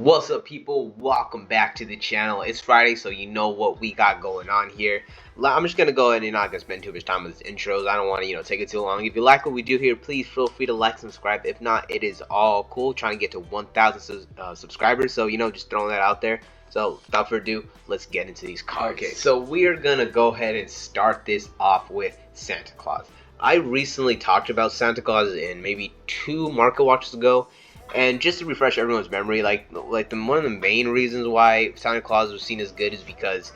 What's up, people? Welcome back to the channel. It's Friday, so you know what we got going on here. I'm just gonna go ahead and not gonna spend too much time with this intros. I don't want to, take it too long. If you like what we do here, please feel free to like, subscribe. If not, it is all cool. Trying to get to 1,000 subscribers, so just throwing that out there. So without further ado, let's get into these cards. Okay, so we are gonna go ahead and start this off with Santa Claus. I recently talked about Santa Claus in maybe 2 market watches ago. And just to refresh everyone's memory, one of the main reasons why Santa Claus was seen as good is because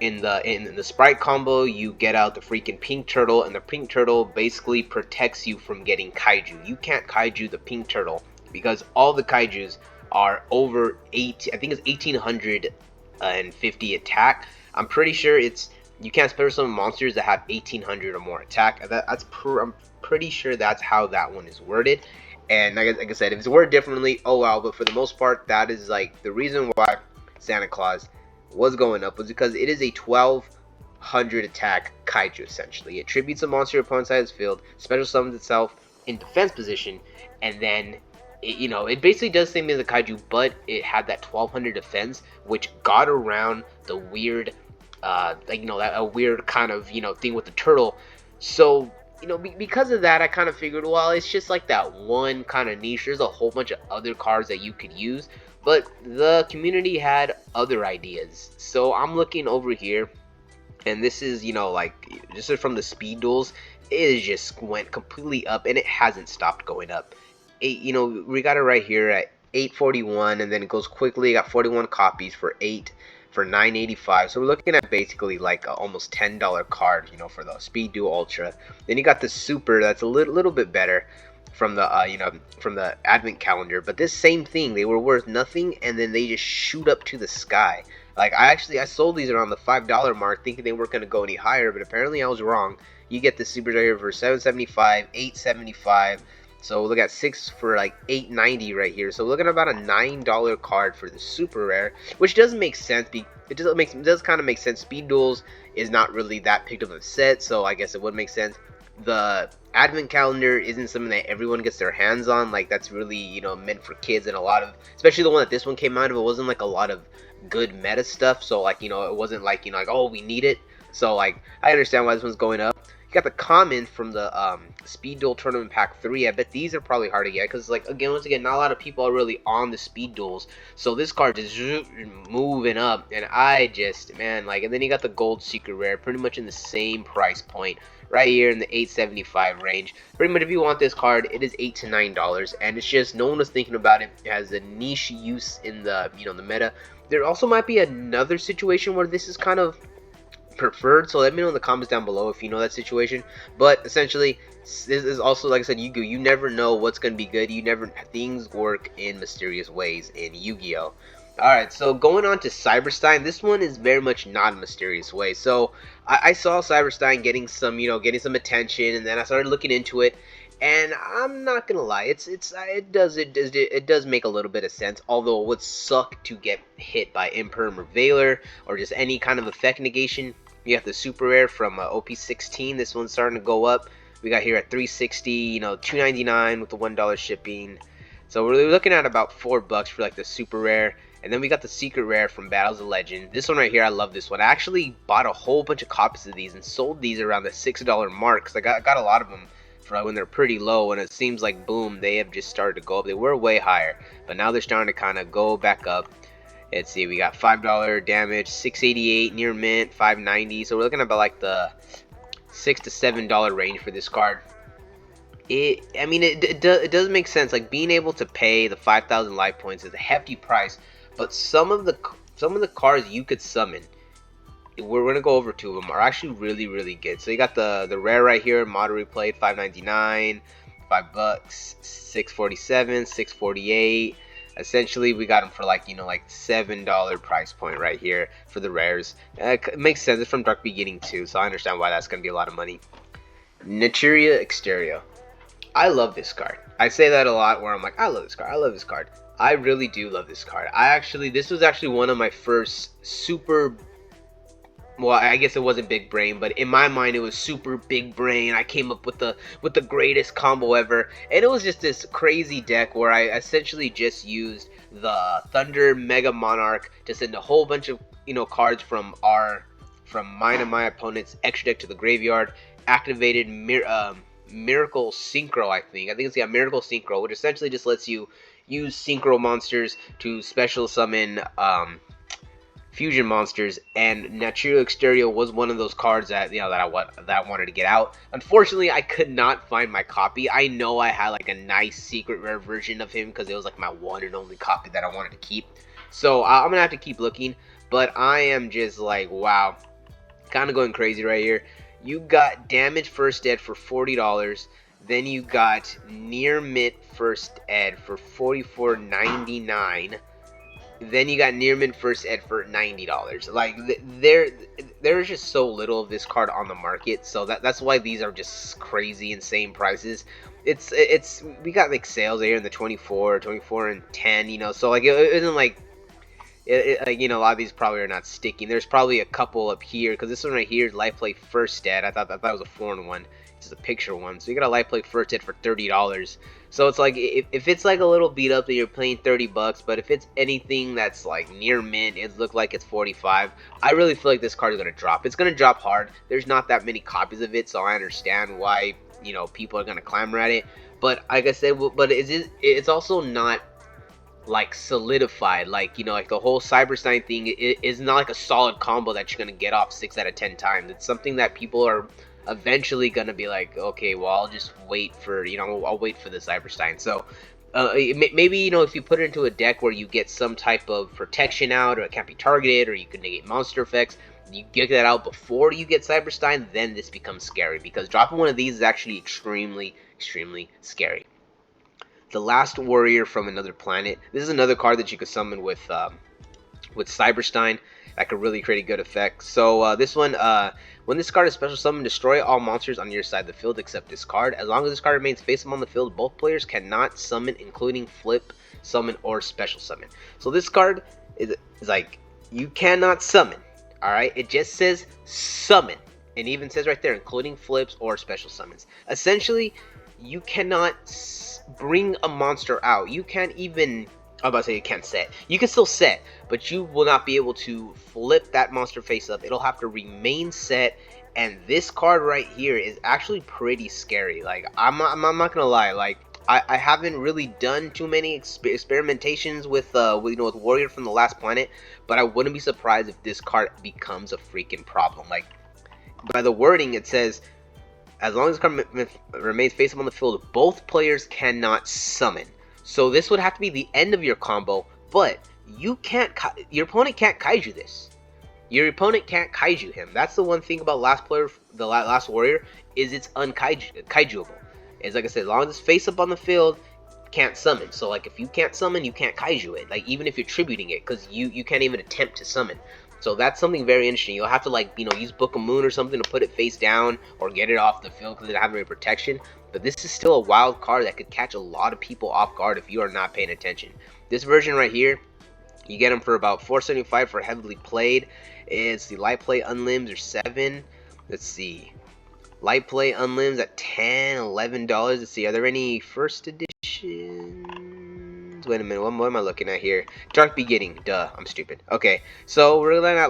in the Sprite combo you get out the freaking pink turtle, and the pink turtle basically protects you from getting kaiju. You can't kaiju the pink turtle because all the kaijus are over 8. I think it's 1850 attack. I'm pretty sure you can't spare some monsters that have 1800 or more attack. I'm pretty sure that's how that one is worded. And like I said, if it's worded differently, oh wow. But for the most part, that is like the reason why Santa Claus was going up was because it is a 1200 attack kaiju essentially. It tributes a monster your opponent's side of the field, special summons itself in defense position, and then it basically does the same as a kaiju, but it had that 1200 defense, which got around the weird, that weird kind of thing with the turtle. So because of that, I kind of figured, well, it's just like that one kind of niche. There's a whole bunch of other cards that you could use, but the community had other ideas. So I'm looking over here, and this is, this is from the speed duels. It just went completely up, and it hasn't stopped going up. We got it right here at 841, and then it goes quickly. Got 41 copies for 985. So we're looking at basically like a almost $10 card, for the Speed Duel Ultra. Then you got the Super, that's a little bit better from the from the Advent Calendar. But this same thing, they were worth nothing, and then they just shoot up to the sky. Like I sold these around the $5 mark, thinking they weren't going to go any higher, but apparently I was wrong. You get the Supers right here for $775, $875. So look at 6 for like $8.90 right here. So we're looking at about a $9 card for the super rare, which doesn't make sense. It does kind of make sense. Speed Duels is not really that picked up a set, so I guess it would make sense. The Advent Calendar isn't something that everyone gets their hands on. Like that's really meant for kids, and a lot of, especially the one that this one came out of, it wasn't like a lot of good meta stuff. So like it wasn't like oh, we need it. So like I understand why this one's going up. You got the common from the Speed Duel Tournament Pack 3. I bet these are probably hard to get because, like, once again, not a lot of people are really on the Speed Duels. So this card is moving up, and and then you got the Gold Secret Rare, pretty much in the same price point, right here in the $875 range. Pretty much, if you want this card, it is $8 to $9, and it's just no one was thinking about it. It has a niche use in the the meta. There also might be another situation where this is kind of preferred, so let me know in the comments down below if you know that situation. But essentially, this is also, like I said, Yu-Gi-Oh! You never know what's going to be good. Things work in mysterious ways in Yu-Gi-Oh! Alright, so going on to Cyberstein, this one is very much not a mysterious way. So I saw Cyberstein getting some attention, and then I started looking into it, and I'm not gonna lie, it does make a little bit of sense. Although it would suck to get hit by Imperm or Valor or just any kind of effect negation. You have the super rare from OP16. This one's starting to go up. We got here at 360, $2.99 with the $1 shipping. So we're looking at about $4 for like the super rare. And then we got the secret rare from Battles of Legend. This one right here, I love this one. I actually bought a whole bunch of copies of these and sold these around the $6 mark, because I got a lot of them for when they're pretty low, and it seems like boom, they have just started to go up. They were way higher, but now they're starting to kind of go back up. Let's see, we got $5 damage, $688 near mint, $590. So we're looking at about like the $6 to $7 range for this card. It does make sense. Like being able to pay the 5,000 life points is a hefty price, but some of the cards you could summon, we're gonna go over 2 of them, are actually really good. So you got the rare right here, model replayed, $5.99, $5, $6.47, $6.48. Essentially, we got them for like like $7 price point right here for the rares. It makes sense. It's from Dark Beginning too, so I understand why that's gonna be a lot of money. Naturia Exterio. I love this card. I say that a lot, where I'm like, I love this card. I love this card. I really do love this card. This was actually one of my first super well, I guess it wasn't big brain, but in my mind it was super big brain. I came up with the greatest combo ever, and it was just this crazy deck where I essentially just used the Thunder Mega Monarch to send a whole bunch of cards from mine and my opponent's extra deck to the graveyard. Activated Miracle Synchro, I think it's Miracle Synchro, which essentially just lets you use synchro monsters to special summon fusion monsters, and Natural Exterior was one of those cards that I wanted to get out. Unfortunately, I could not find my copy. I know I had like a nice secret rare version of him because it was like my one and only copy that I wanted to keep. So I'm gonna have to keep looking, but I am just like, wow, kind of going crazy right here. You got Damage First Ed for $40. Then you got Near Mint First Ed for $44.99. Then you got Near Mint First Ed for $90. Like there's just so little of this card on the market, so that's why these are just crazy, insane prices. It's we got like sales here in the 24 and 10, so like it isn't like like, a lot of these probably are not sticking. There's probably a couple up here, because this one right here is Life Play First Ed. I thought it was a foreign one. It's just a picture one. So you got a Life Play First Ed for $30. So it's like, if it's like a little beat up, then you're paying $30. But if it's anything that's like near mint, it looks like it's 45. I really feel like this card is gonna drop. It's gonna drop hard. There's not that many copies of it, so I understand why people are gonna clamor at it. But like I said, but it's also not like solidified, like like the whole Cyberstein thing is not like a solid combo that you're gonna get off 6 out of 10 times. It's something that people are eventually gonna be like, okay, well, I'll just wait for I'll wait for the Cyberstein. So maybe if you put it into a deck where you get some type of protection out, or it can't be targeted, or you can negate monster effects, you get that out before you get Cyberstein, then this becomes scary, because dropping one of these is actually extremely scary. The Last Warrior from Another Planet. This is another card that you could summon with Cyberstein that could really create a good effect. So this one, when this card is special summoned, destroy all monsters on your side of the field except this card. As long as this card remains face up on the field, both players cannot summon, including flip, summon, or special summon. So this card is like, you cannot summon. Alright, it just says summon. And even says right there, including flips or special summons. Essentially, you cannot bring a monster out. You can't even, I'm about to say you can't set. You can still set, but you will not be able to flip that monster face up. It'll have to remain set, and this card right here is actually pretty scary. Like, I'm not gonna lie, like, I haven't really done too many experimentations with with Warrior from the Last Planet, but I wouldn't be surprised if this card becomes a freaking problem. Like, by the wording, it says, as long as the card remains face up on the field, both players cannot summon. So this would have to be the end of your combo, but you can't. Your opponent can't kaiju this. Your opponent can't kaiju him. That's the one thing about Last Warrior, is it's unkaijuable. It's like I said, as long as it's face up on the field, can't summon. So like, if you can't summon, you can't kaiju it. Like, even if you're tributing it, because you can't even attempt to summon. So that's something very interesting. You'll have to, like, use Book of Moon or something to put it face down, or get it off the field because it doesn't have any protection. But this is still a wild card that could catch a lot of people off guard if you are not paying attention. This version right here, you get them for about $4.75 for heavily played. It's the Light Play Unlims are $7. Let's see. Light Play Unlims at $10, $11. Let's see. Are there any first edition? Wait a minute, what am I looking at here? Dark Beginning, duh, I'm stupid. Okay, so we're looking at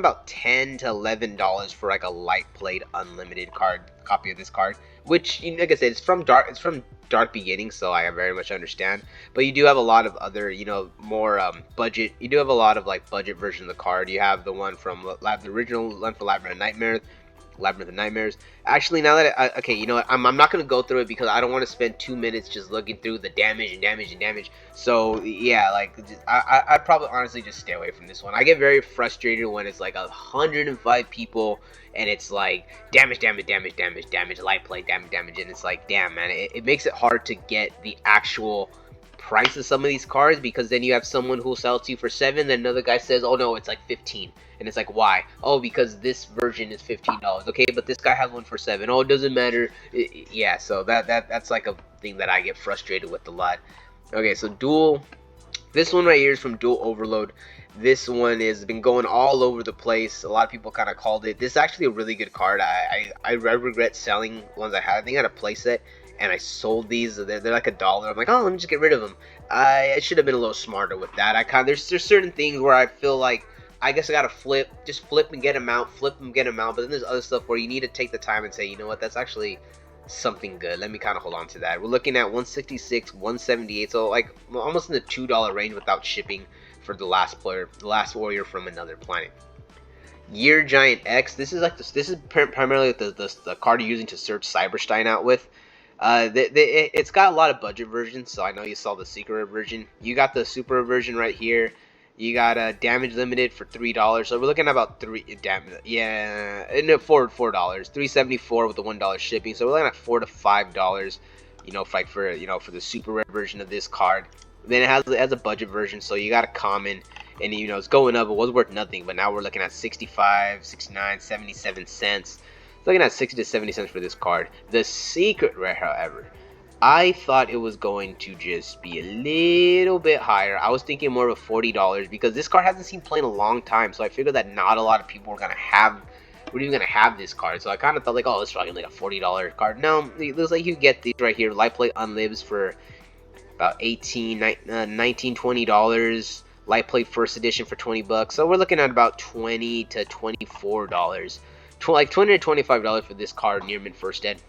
about $10 to $11 for like a Light Played Unlimited copy of this card, which, like I said, it's from Dark Beginning, so I very much understand. But you do have a lot of other, more budget. You do have a lot of like budget version of the card. You have the one from the original one for Labyrinth of Nightmares. Actually, now that okay, you know what? I'm not gonna go through it because I don't want to spend 2 minutes just looking through the damage. So yeah, like, I'd probably honestly just stay away from this one. I get very frustrated when it's like 105 people and it's like damage, light play, damage, and it's like, damn, man, it makes it hard to get the actual price of some of these cards, because then you have someone who'll sell it to you for $7, then another guy says, oh no, it's like 15, and it's like, why? Oh, because this version is $15. Okay, but this guy has one for 7. Oh, it doesn't matter. Yeah, so that's like a thing that I get frustrated with a lot. Okay, so dual This one right here is from Dual Overload. This one has been going all over the place. A lot of people kind of called it. This is actually a really good card. I regret selling ones I had. I think I had a playset and I sold these. They're like $1. I'm like, oh, let me just get rid of them. I should have been a little smarter with that. There's certain things where I feel like I guess I gotta just flip and get them out, flip and get them out. But then there's other stuff where you need to take the time and say, you know what, that's actually something good. Let me kind of hold on to that. We're looking at 166, 178, so like almost in the $2 range without shipping for the last player, the last warrior from another planet. Year Giant X. This is like this is primarily the card you're using to search Cyberstein out with. It's got a lot of budget versions, so I know you saw the secret version. You got the super version right here. You got a damage limited for $3, so we're looking at about $4, $3.74 with the $1 shipping. So we're looking at $4 to $5, for the super rare version of this card. Then it has a budget version, so you got a common, and it's going up. It was worth nothing, but now we're looking at 65, 69, 77 cents. Looking at 60 to 70 cents for this card. The secret rare, however, I thought it was going to just be a little bit higher. I was thinking more of $40 because this card hasn't seen play in a long time. So I figured that not a lot of people were even gonna have this card. So I kind of thought like, oh, it's probably like a $40 card. No, it looks like you get these right here. Light Plate Unlivs for about $19, $20. Light Plate First Edition for $20. So we're looking at about $20 to $24. Like $20 to $25 for this card, Near Mint First Ed.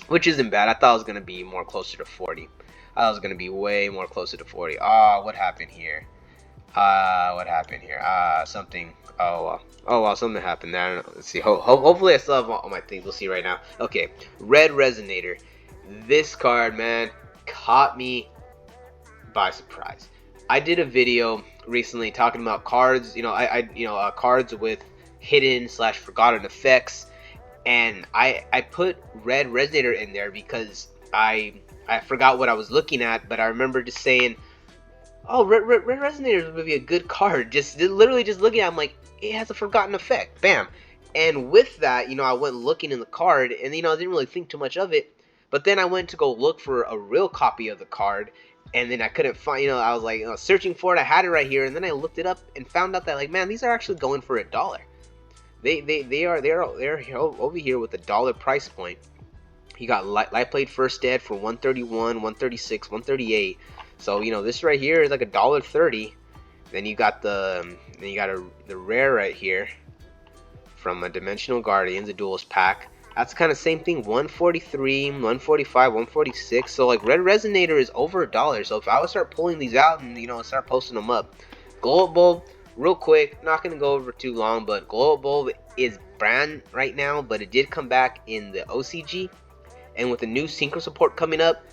Which isn't bad. I thought it was going to be more closer to 40. I thought it was going to be way more closer to 40. What happened here? Something. Well, something happened there. I don't know. Let's see. Hopefully I still have all my things. We'll see right now. Okay. Red Resonator. This card, man, caught me by surprise. I did a video recently talking about cards, cards with hidden / forgotten effects. And I put Red Resonator in there because I forgot what I was looking at, but I remember just saying, oh, Red Resonator would be a good card. Literally just looking at it, I'm like, it has a forgotten effect. Bam. And with that, I went looking in the card, and I didn't really think too much of it. But then I went to go look for a real copy of the card, and then I couldn't find, I was like searching for it. I had it right here, and then I looked it up and found out that, like, man, these are actually going for $1. They're over here with $1 price point. You got Light Plate First Ed for $131, $136, $138. So this right here is like $1.30. Then you got the rare right here from a Dimensional Guardians, a Duelist pack. That's kind of same thing, $143, $145, $146. So like Red Resonator is over $1. So if I would start pulling these out and start posting them up, Glow Up Bulb. Real quick, not going to go over too long, but Glow Up Bulb is banned right now, but it did come back in the OCG. And with the new Synchro support coming up,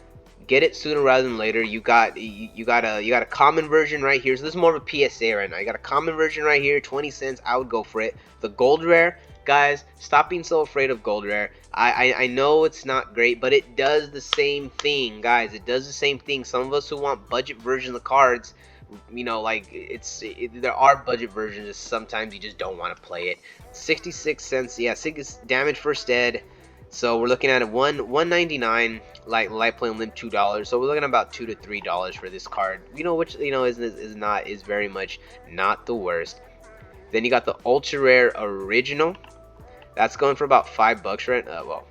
get it sooner rather than later. You got a common version right here. So this is more of a PSA right now. You got a common version right here, 20 cents. I would go for it. The gold rare, guys, stop being so afraid of gold rare. I know it's not great, but it does the same thing, guys. It does the same thing. Some of us who want budget version of the cards, there are budget versions, just sometimes you just don't want to play it. 66 cents, yeah, 6 damage First Ed. So we're looking at $1.99, light play limp $2. So we're looking at about $2 to $3 for this card. Which is very much not the worst. Then you got the ultra rare original. That's going for about $5 right now.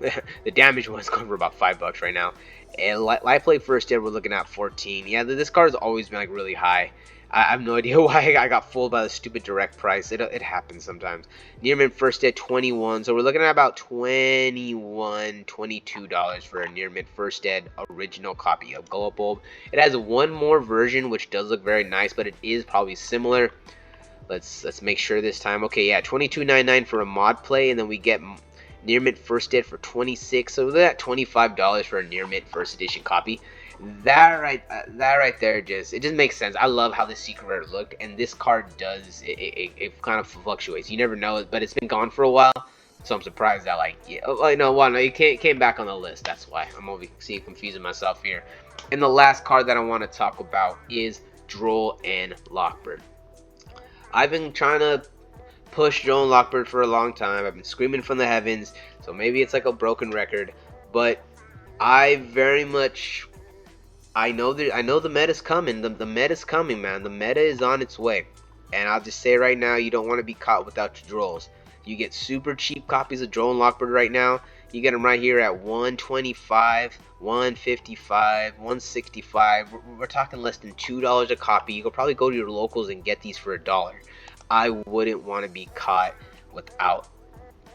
The damage one's going for about $5 right now. And Light Play First Ed, we're looking at 14. Yeah, this card has always been like really high. I have no idea why I got fooled by the stupid direct price. It happens sometimes. Near Mint First Ed 21. So we're looking at about $21, $22 for a Near Mint First Ed original copy of Glow Up Bulb. It has one more version which does look very nice, but it is probably similar. Let's make sure this time. Okay, yeah, $22.99 for a mod play, and then we get Near Mint First Ed for $26. So we're at $25 for a Near Mint First Edition copy. That right there just makes sense. I love how the secret rare looked, and this card does it kind of fluctuates. You never know, but it's been gone for a while, so I'm surprised that it came back on the list. That's why I'm over confusing myself here. And the last card that I want to talk about is Droll and Lockbird. I've been trying to push Droll and Lockbird for a long time. I've been screaming from the heavens, so maybe it's like a broken record, but I I know the meta's coming. The meta's coming, man. The meta is on its way. And I'll just say right now, you don't want to be caught without your drolls. You get super cheap copies of Droll and Lockbird right now. You get them right here at 125, 155, 165. We're talking less than $2 a copy. You could probably go to your locals and get these for $1. I wouldn't want to be caught without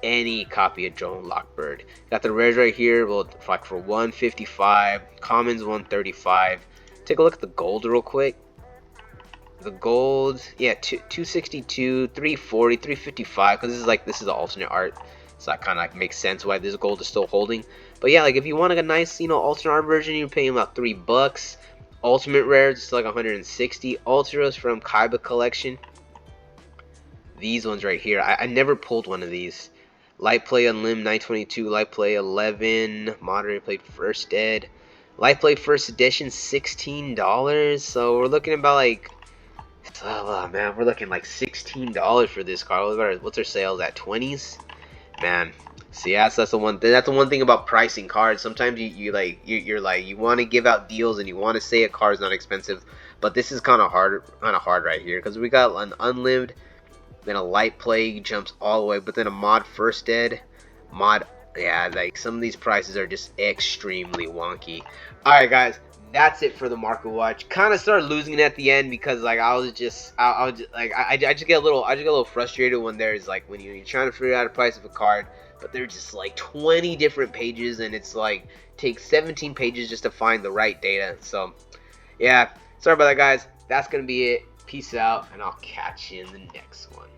any copy of Droll and Lockbird. Got the rares right here. Well, like for 155, commons 135. Take a look at the gold real quick. The gold, yeah, 262, 340, 355, because this is the alternate art, so that kind of like makes sense why this gold is still holding. But yeah, like if you want like a nice, alternate art version, you're paying about $3. Ultimate rares, it's like 160. Ultras from Kaiba collection. These ones right here, I never pulled one of these. Light Play Unlim 922, Light Play 11, Moderate Play First Ed. Light Play First Edition $16, so we're looking about like, oh man, we're looking like $16 for this card. What's our sales at 20s? Man, see, that's the one. That's the one thing about pricing cards. Sometimes you're like you want to give out deals and you want to say a card's not expensive, but this is kind of hard right here because we got an unlimited, then a light play jumps all the way, but then a mod first ed, mod. Yeah, like some of these prices are just extremely wonky. All right, guys. That's it for the market watch. Kind of started losing it at the end because like I was just like I just get a little frustrated when there's like when you're trying to figure out a price of a card, but there's just like 20 different pages and it's like takes 17 pages just to find the right data. So yeah, sorry about that, guys. That's gonna be it. Peace out, and I'll catch you in the next one.